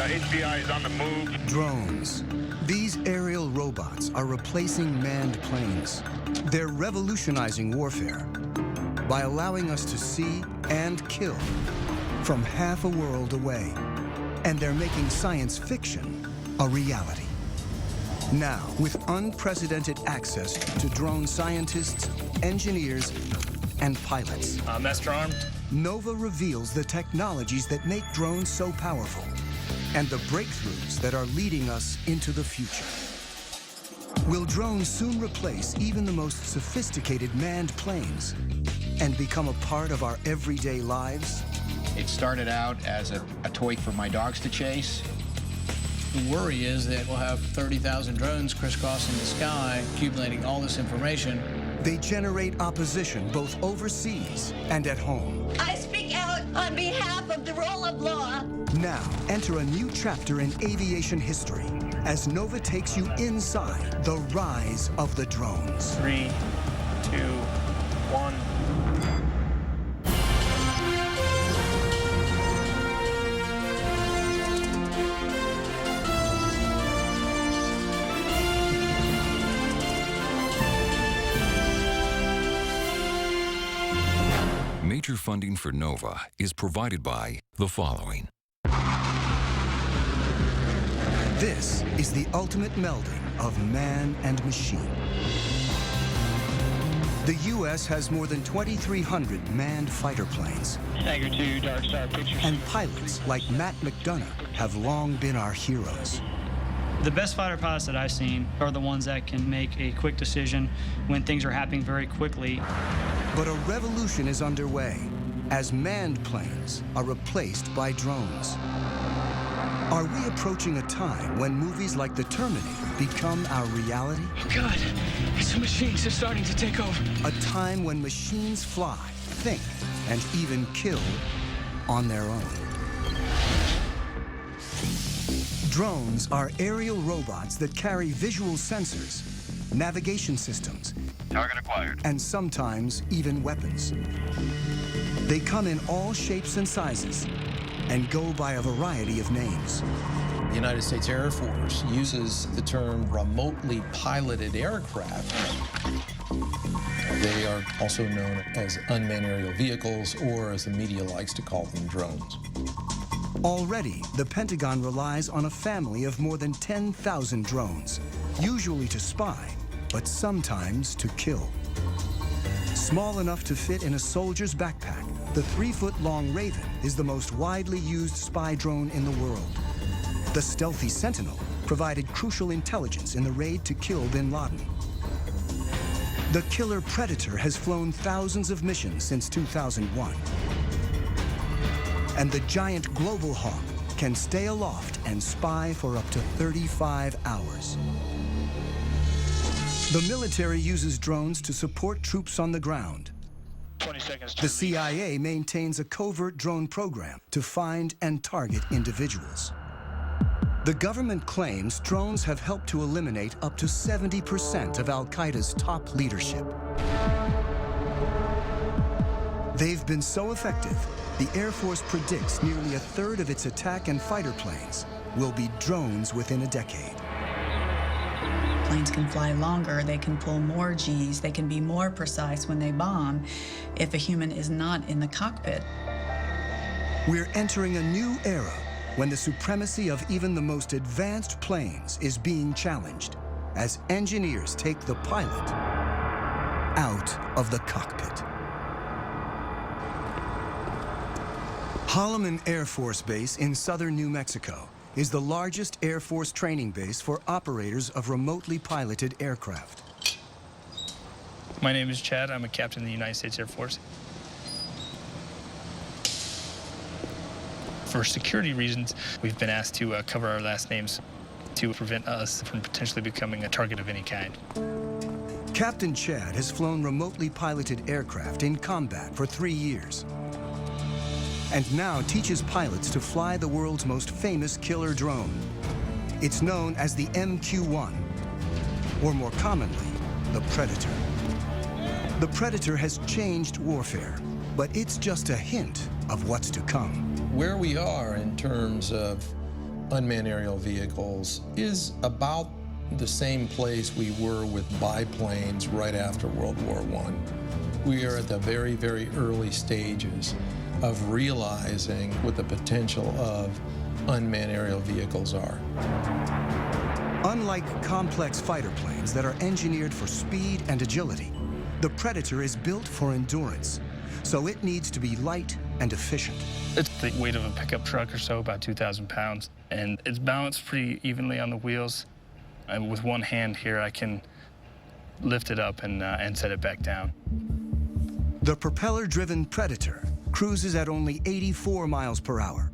HPI is on the move. Drones. These aerial robots are replacing manned planes. They're revolutionizing warfare by allowing us to see and kill from half a world away. And they're making science fiction a reality. Now, with unprecedented access to drone scientists, engineers, and pilots. Master armed. Nova reveals the technologies that make drones so powerful and the breakthroughs that are leading us into the future. Will drones soon replace even the most sophisticated manned planes and become a part of our everyday lives? It started out as a toy for my dogs to chase. The worry is that we'll have 30,000 drones crisscrossing the sky, accumulating all this information. They generate opposition both overseas and at home. I speak out on behalf of the rule of law. Now, enter a new chapter in aviation history as Nova takes you inside the rise of the drones. 3, 2, 1. Major funding for NOVA is provided by the following. This is the ultimate melding of man and machine. The U.S. has more than 2,300 manned fighter planes. Tiger 2, Dark Star Pictures. And pilots like Matt McDonough have long been our heroes. The best fighter pilots that I've seen are the ones that can make a quick decision when things are happening very quickly. But a revolution is underway as manned planes are replaced by drones. Are we approaching a time when movies like The Terminator become our reality? Oh God, these machines are starting to take over. A time when machines fly, think, and even kill on their own. Drones are aerial robots that carry visual sensors, navigation systems, Target acquired. and sometimes even weapons. They come in all shapes and sizes and go by a variety of names. The United States Air Force uses the term remotely piloted aircraft. They are also known as unmanned aerial vehicles, or as the media likes to call them, drones. Already, the Pentagon relies on a family of more than 10,000 drones, usually to spy, but sometimes to kill. Small enough to fit in a soldier's backpack, the 3-foot-long Raven is the most widely used spy drone in the world. The stealthy Sentinel provided crucial intelligence in the raid to kill bin Laden. The killer Predator has flown thousands of missions since 2001. And the giant Global Hawk can stay aloft and spy for up to 35 hours. The military uses drones to support troops on the ground. 20 seconds to The CIA maintains a covert drone program to find and target individuals. The government claims drones have helped to eliminate up to 70% of Al-Qaeda's top leadership. They've been so effective, the Air Force predicts nearly a third of its attack and fighter planes will be drones within a decade. Planes can fly longer, they can pull more Gs, they can be more precise when they bomb if a human is not in the cockpit. We're entering a new era when the supremacy of even the most advanced planes is being challenged as engineers take the pilot out of the cockpit. Holloman Air Force Base in southern New Mexico is the largest Air Force training base for operators of remotely piloted aircraft. My name is Chad. I'm a captain in the United States Air Force. For security reasons, we've been asked to cover our last names to prevent us from potentially becoming a target of any kind. Captain Chad has flown remotely piloted aircraft in combat for 3 years, and now teaches pilots to fly the world's most famous killer drone. It's known as the MQ-1, or more commonly, the Predator. The Predator has changed warfare, but it's just a hint of what's to come. Where we are in terms of unmanned aerial vehicles is about the same place we were with biplanes right after World War I. We are at the very, very early stages of realizing what the potential of unmanned aerial vehicles are. Unlike complex fighter planes that are engineered for speed and agility, the Predator is built for endurance, so it needs to be light and efficient. It's the weight of a pickup truck or so, about 2,000 pounds, and it's balanced pretty evenly on the wheels. And with one hand here, I can lift it up and set it back down. The propeller-driven Predator cruises at only 84 miles per hour,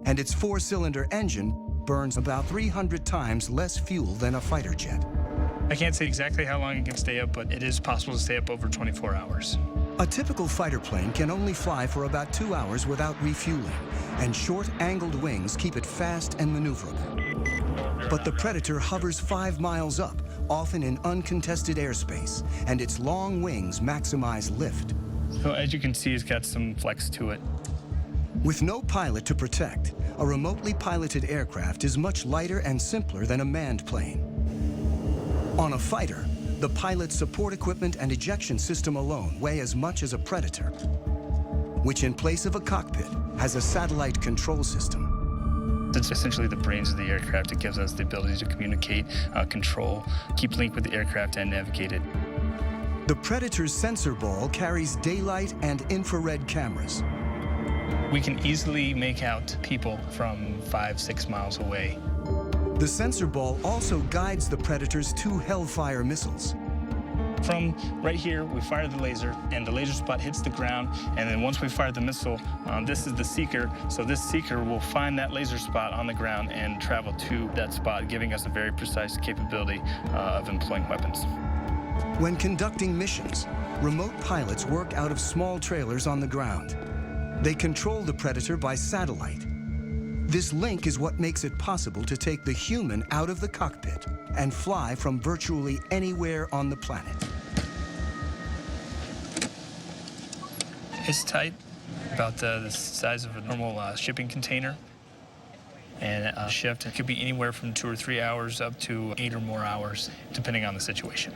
and its four-cylinder engine burns about 300 times less fuel than a fighter jet. I can't say exactly how long it can stay up, but it is possible to stay up over 24 hours. A typical fighter plane can only fly for about 2 hours without refueling, and short angled wings keep it fast and maneuverable. But the Predator hovers 5 miles up, often in uncontested airspace, and its long wings maximize lift. So as you can see, it's got some flex to it. With no pilot to protect, a remotely piloted aircraft is much lighter and simpler than a manned plane. On a fighter, the pilot's support equipment and ejection system alone weigh as much as a Predator, which in place of a cockpit has a satellite control system. It's essentially the brains of the aircraft. It gives us the ability to communicate, control, keep link with the aircraft, and navigate it. The Predator's sensor ball carries daylight and infrared cameras. We can easily make out people from 5-6 miles away. The sensor ball also guides the Predator's 2 Hellfire missiles. From right here, we fire the laser, and the laser spot hits the ground, and then once we fire the missile, this is the seeker, so this seeker will find that laser spot on the ground and travel to that spot, giving us a very precise capability of employing weapons. When conducting missions, remote pilots work out of small trailers on the ground. They control the Predator by satellite. This link is what makes it possible to take the human out of the cockpit and fly from virtually anywhere on the planet. It's tight, about the size of a normal shipping container. And a shift, it could be anywhere from 2 or 3 hours up to 8 or more hours, depending on the situation.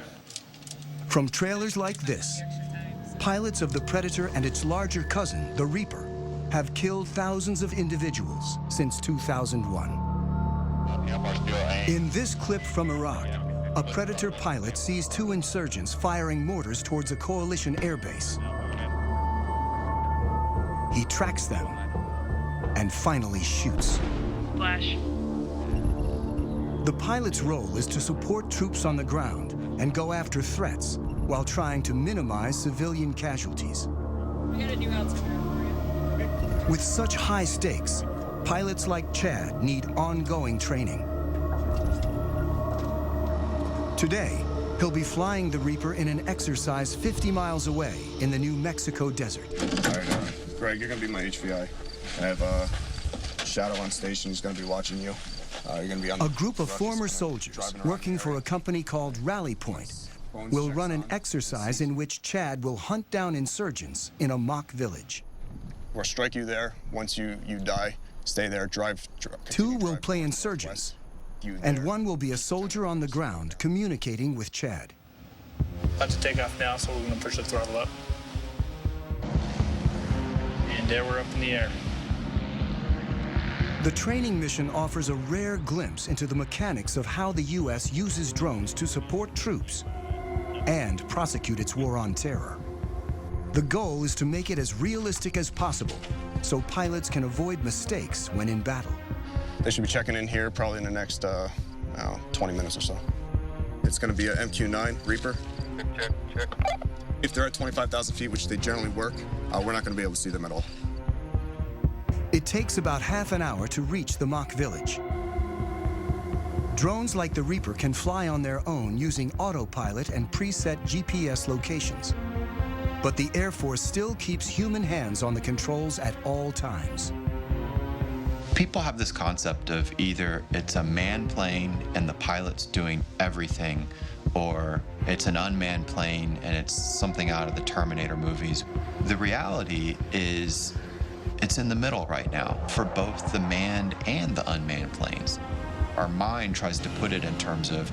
From trailers like this, pilots of the Predator and its larger cousin, the Reaper, have killed thousands of individuals since 2001. In this clip from Iraq, a Predator pilot sees 2 insurgents firing mortars towards a coalition airbase. He tracks them and finally shoots. Flash. The pilot's role is to support troops on the ground and go after threats while trying to minimize civilian casualties. We got a new house coming out for you. With such high stakes, pilots like Chad need ongoing training. Today, he'll be flying the Reaper in an exercise 50 miles away in the New Mexico desert. All right, Greg, you're gonna be my HVI. I have Shadow on station. He's gonna be watching you. You're gonna be on a group of former soldiers working for a company called Rally Point will run an exercise in which Chad will hunt down insurgents in a mock village. We'll strike you there. Once you die, stay there, drive 2 will play insurgents, and 1 will be a soldier on the ground communicating with Chad. About to take off now, so we're gonna push the throttle up. And there we're up in the air. The training mission offers a rare glimpse into the mechanics of how the U.S. uses drones to support troops and prosecute its war on terror. The goal is to make it as realistic as possible so pilots can avoid mistakes when in battle. They should be checking in here probably in the next 20 minutes or so. It's going to be a MQ-9 Reaper. Check. If they're at 25,000 feet, which they generally work, we're not going to be able to see them at all. It takes about half an hour to reach the mock village. Drones like the Reaper can fly on their own using autopilot and preset GPS locations. But the Air Force still keeps human hands on the controls at all times. People have this concept of either it's a manned plane and the pilot's doing everything, or it's an unmanned plane and it's something out of the Terminator movies. The reality is It's in the middle right now for both the manned and the unmanned planes. Our mind tries to put it in terms of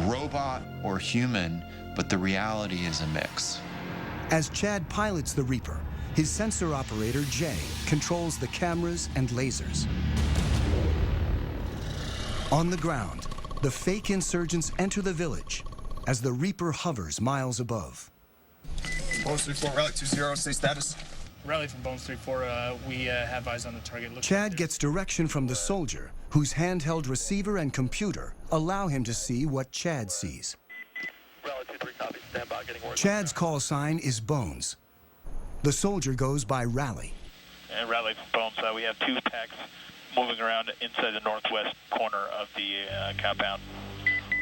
robot or human, but the reality is a mix. As Chad pilots the Reaper, his sensor operator, Jay, controls the cameras and lasers. On the ground, the fake insurgents enter the village as the Reaper hovers miles above. Bones 3-4, rally 20, stay status. Rally from Bones 3-4, we have eyes on the target. Chad gets direction from the soldier, whose handheld receiver and computer allow him to see what Chad sees. Rally 2-3, copy, stand by, getting word. Chad's call sign is Bones. The soldier goes by Rally. And Rally from Bones, we have 2 packs moving around inside the northwest corner of the compound.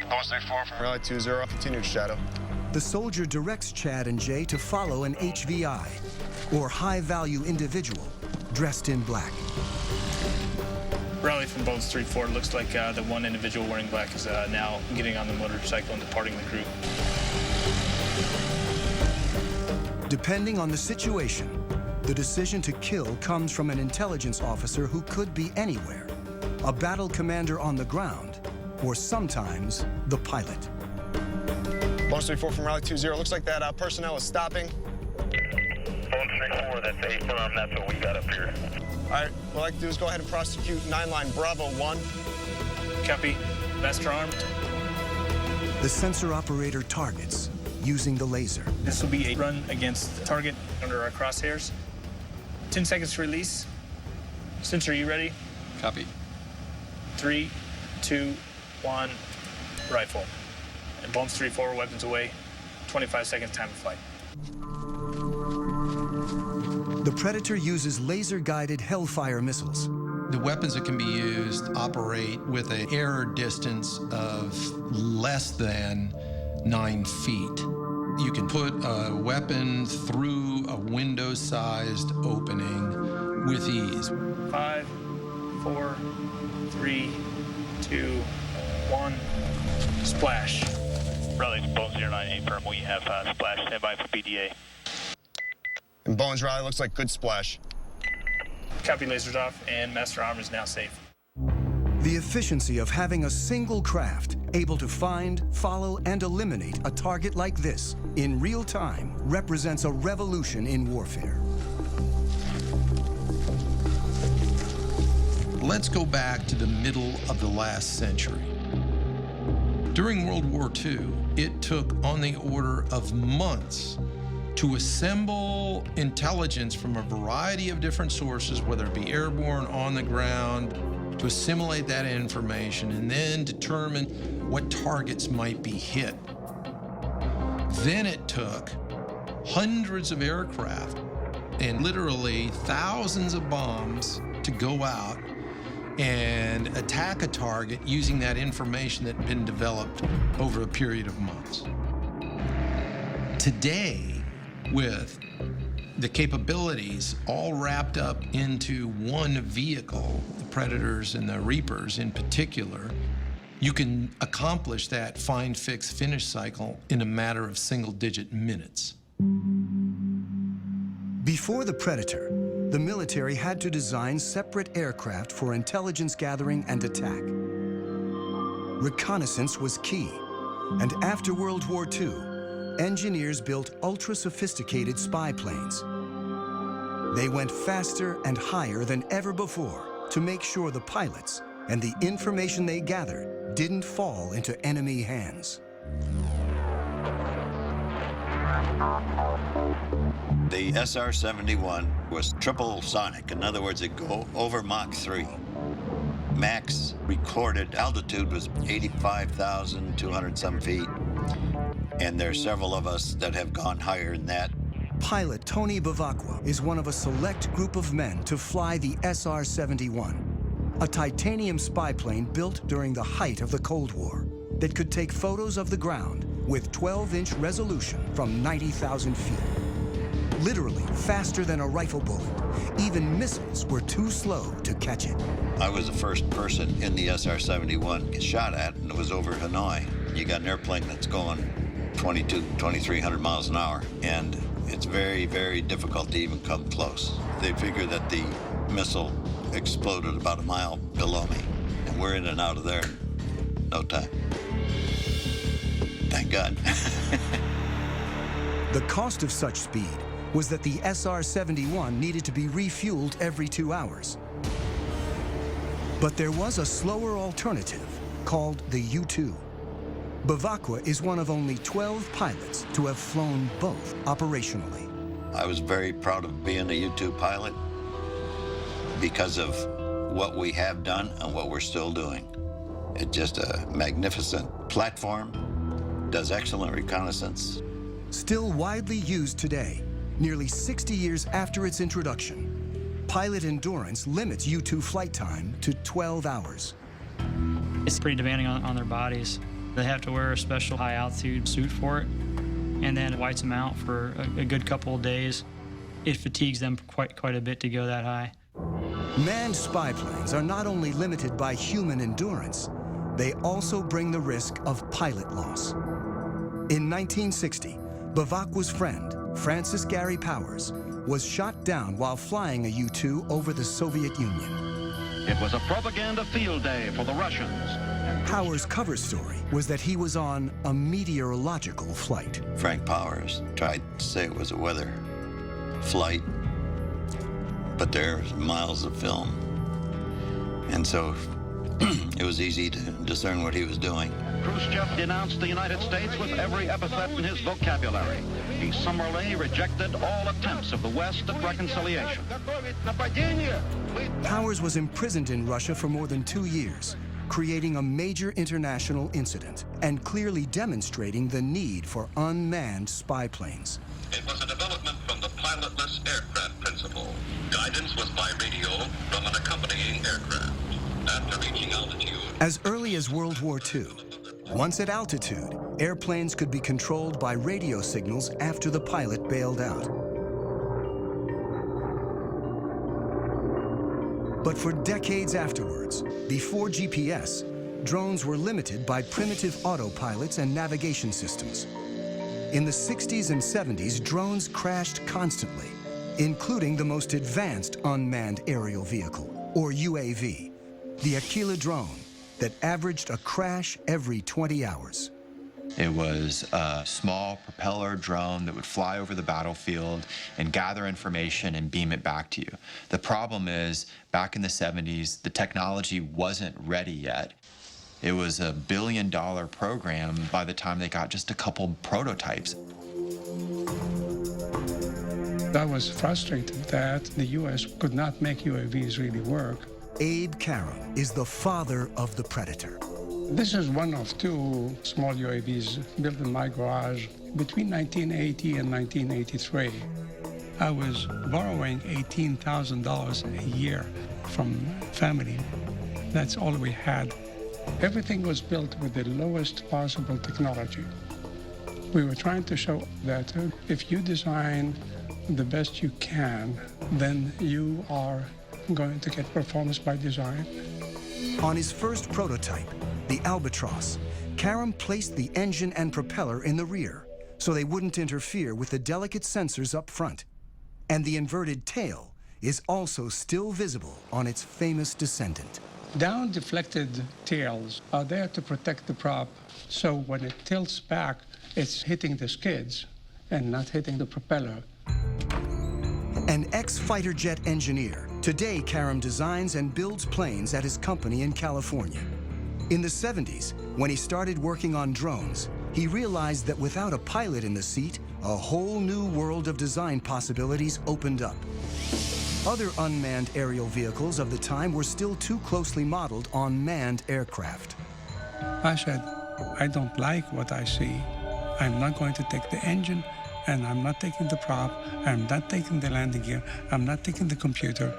Bones 3-4 from rally 20, continue to shadow. The soldier directs Chad and Jay to follow an HVI, or high-value individual, dressed in black. Rally from Bones 3-4, looks like the one individual wearing black is now getting on the motorcycle and departing the group. Depending on the situation, the decision to kill comes from an intelligence officer who could be anywhere, a battle commander on the ground, or sometimes the pilot. Bones 3-4 from rally 20, looks like that personnel is stopping. Bones 3-4, that's a firm, that's what we got up here. All right, what I'd like to do is go ahead and prosecute 9-line Bravo 1. Copy, master armed. The sensor operator targets using the laser. This will be a run against the target under our crosshairs. 10 seconds to release. Sensor, you ready? Copy. 3, 2, 1, rifle. And Bones 3-4, weapons away. 25 seconds time of flight. The Predator uses laser-guided Hellfire missiles. The weapons that can be used operate with an error distance of less than 9 feet. You can put a weapon through a window-sized opening with ease. 5, 4, 3, 2, 1, splash. Rally Bones 09, firm. We have splash standby for BDA. And Bones rally looks like good splash. Copy, lasers off, and master arm is now safe. The efficiency of having a single craft able to find, follow, and eliminate a target like this in real time represents a revolution in warfare. Let's go back to the middle of the last century. During World War II, it took on the order of months to assemble intelligence from a variety of different sources, whether it be airborne, on the ground, to assimilate that information and then determine what targets might be hit. Then it took hundreds of aircraft and literally thousands of bombs to go out and attack a target using that information that had been developed over a period of months. Today, with the capabilities all wrapped up into one vehicle, the Predators and the Reapers in particular, you can accomplish that find, fix, finish cycle in a matter of single-digit minutes. Before the Predator, the military had to design separate aircraft for intelligence gathering and attack. Reconnaissance was key, and after World War II, engineers built ultra-sophisticated spy planes. They went faster and higher than ever before to make sure the pilots and the information they gathered didn't fall into enemy hands. The SR-71 was triple sonic. In other words, it go over Mach 3. Max recorded altitude was 85,200 some feet. And there are several of us that have gone higher than that. Pilot Tony Bavacqua is one of a select group of men to fly the SR-71, a titanium spy plane built during the height of the Cold War that could take photos of the ground with 12-inch resolution from 90,000 feet. Literally faster than a rifle bullet. Even missiles were too slow to catch it. I was the first person in the SR-71 get shot at, and it was over Hanoi. You got an airplane that's going 2,300 miles an hour, and it's very, very difficult to even come close. They figure that the missile exploded about a mile below me, and we're in and out of there in no time. Thank God. The cost of such speed was that the SR-71 needed to be refueled every 2 hours. But there was a slower alternative called the U-2. Bavakwa is one of only 12 pilots to have flown both operationally. I was very proud of being a U-2 pilot because of what we have done and what we're still doing. It's just a magnificent platform, does excellent reconnaissance. Still widely used today, nearly 60 years after its introduction, pilot endurance limits U-2 flight time to 12 hours. It's pretty demanding on their bodies. They have to wear a special high-altitude suit for it, and then it whites them out for a good couple of days. It fatigues them quite a bit to go that high. Manned spy planes are not only limited by human endurance, they also bring the risk of pilot loss. In 1960, Bavakwa's friend, Francis Gary Powers, was shot down while flying a U-2 over the Soviet Union. It was a propaganda field day for the Russians. Powers' cover story was that he was on a meteorological flight. Frank Powers tried to say it was a weather flight, but there's miles of film. And so it was easy to discern what he was doing. Khrushchev denounced the United States with every epithet in his vocabulary. He summarily rejected all attempts of the West at reconciliation. Powers was imprisoned in Russia for more than 2 years, creating a major international incident and clearly demonstrating the need for unmanned spy planes. It was a development from the pilotless aircraft principle. Guidance was by radio from an accompanying aircraft. After reaching altitude... As early as World War II, once at altitude, airplanes could be controlled by radio signals after the pilot bailed out. But for decades afterwards, before GPS, drones were limited by primitive autopilots and navigation systems. In the 60s and 70s, drones crashed constantly, including the most advanced unmanned aerial vehicle, or UAV, the Aquila drone, that averaged a crash every 20 hours. It was a small propeller drone that would fly over the battlefield and gather information and beam it back to you. The problem is, back in the 70s, the technology wasn't ready yet. It was a $1 billion program by the time they got just a couple prototypes. I was frustrated that the U.S. could not make UAVs really work. Abe Karam is the father of the Predator. This is one of 2 small UAVs built in my garage between 1980 and 1983. I was borrowing $18,000 a year from family. That's all we had. Everything was built with the lowest possible technology. We were trying to show that if you design the best you can, then you are going to get performance by design. On his first prototype, the Albatross, Karam placed the engine and propeller in the rear so they wouldn't interfere with the delicate sensors up front. And the inverted tail is also still visible on its famous descendant. Down-deflected tails are there to protect the prop, so when it tilts back, it's hitting the skids and not hitting the propeller. An ex-fighter jet engineer, today Karam designs and builds planes at his company in California. In the 70s, when he started working on drones, he realized that without a pilot in the seat, a whole new world of design possibilities opened up. Other unmanned aerial vehicles of the time were still too closely modeled on manned aircraft. I said, I don't like what I see. I'm not going to take the engine, and I'm not taking the prop, I'm not taking the landing gear, I'm not taking the computer.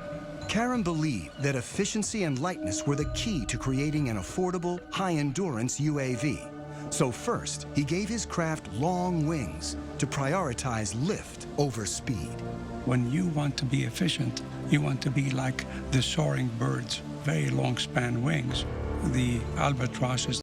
Karam believed that efficiency and lightness were the key to creating an affordable, high-endurance UAV. So first, he gave his craft long wings to prioritize lift over speed. When you want to be efficient, you want to be like the soaring birds, very long span wings. The Albatross is